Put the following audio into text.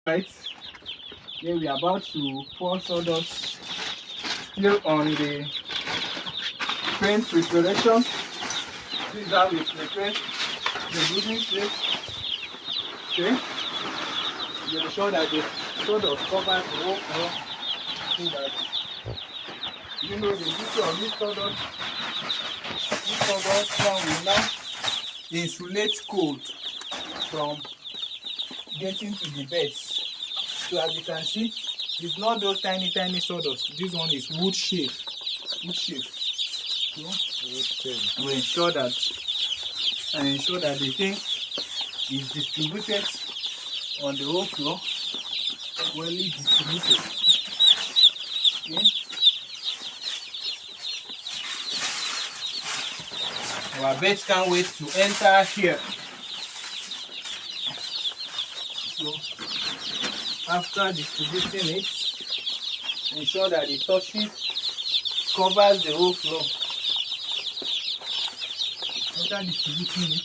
Right, here we are about to pour sawdust still on the paint preparation. This is how we prepare the brooding plate. Okay, you ensure that the sawdust covers the whole floor so that you know the beauty of this sawdust. This sawdust now will now insulate cold from getting to the beds. So as you can see, it's not those tiny sawdust. This one is wood shape. Wood shape. So we ensure that the thing is distributed on the whole floor, well distributed. Okay. Our beds can't wait to enter here. So after distributing it, ensure that the touches covers the whole floor. After distributing it,